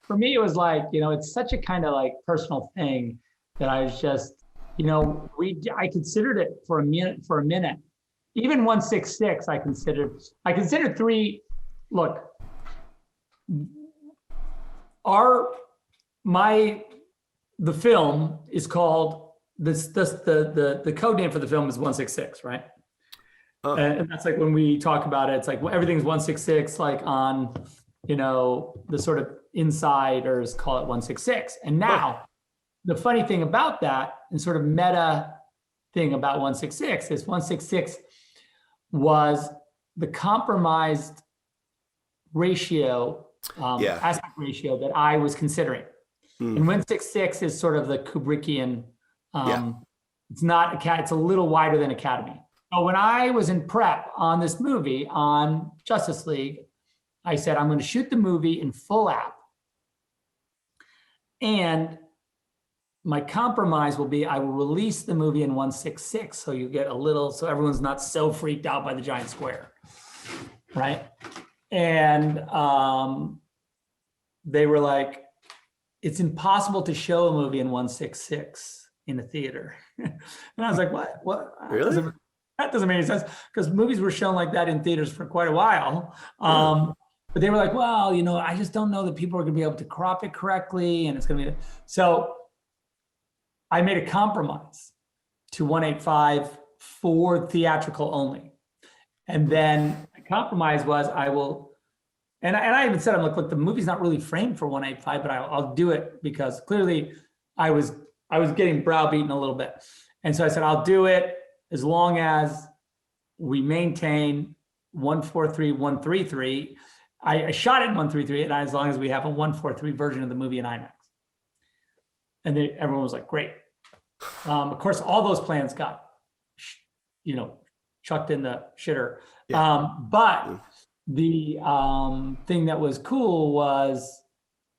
for me, it was like, it's such a kind of like personal thing that I was just, I considered it for a minute. Even 166, I considered three. Look, the film is called the code name for the film is 166, right? And that's like when we talk about it, it's like everything's 166, like on, the sort of insiders call it 166. And now the funny thing about that and sort of meta thing about 166 is 166 was the compromised ratio, aspect ratio that I was considering. And 166 is sort of the Kubrickian, it's not, it's a little wider than Academy. So when I was in prep on this movie, on Justice League, I said, I'm going to shoot the movie in full app. And my compromise will be, I will release the movie in 166. So you get so everyone's not so freaked out by the giant square, right? And they were like, it's impossible to show a movie in 166 in a theater. And I was like, what? Really? That doesn't make any sense, because movies were shown like that in theaters for quite a while. But they were like, well, I just don't know that people are going to be able to crop it correctly. And it's going to be, so I made a compromise to 185 for theatrical only. And then the compromise was and I even said, I'm like, look, the movie's not really framed for 185, but I'll do it, because clearly I was getting browbeaten a little bit. And so I said, I'll do it as long as we maintain 143, 133. I shot it in 133, and as long as we have a 143 version of the movie in IMAX. And everyone was like, great. Of course, all those plans got, chucked in the shitter. But the thing that was cool was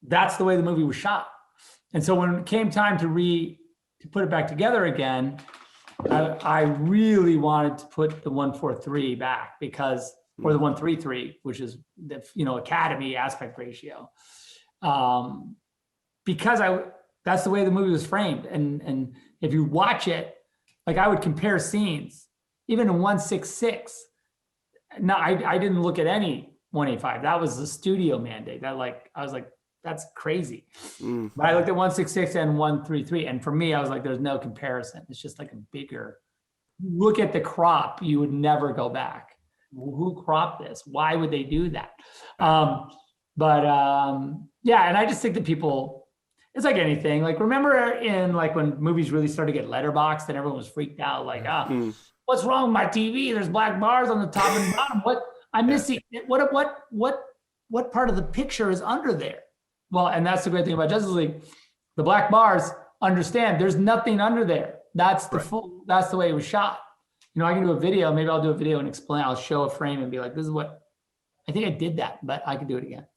that's the way the movie was shot. And so when it came time to put it back together again, I really wanted to put the 143 back, or the 133, which is the Academy aspect ratio, because that's the way the movie was framed. And if you watch it, like I would compare scenes, even in 166. No, I didn't look at any 185. That was the studio mandate. I was like, that's crazy. But I looked at 166 and 133, and for me, I was like, there's no comparison. It's just like a bigger. Look at the crop. You would never go back. Who cropped this? Why would they do that? And I just think that people, it's like anything. Like, remember in like when movies really started to get letterboxed and everyone was freaked out, like, what's wrong with my TV? There's black bars on the top and bottom. What I'm missing? What part of the picture is under there? Well, and that's the great thing about Justice League. The black bars understand there's nothing under there. That's that's the way it was shot. I can do a video. Maybe I'll do a video and explain. I'll show a frame and be like, this is what, I think I did that, but I could do it again.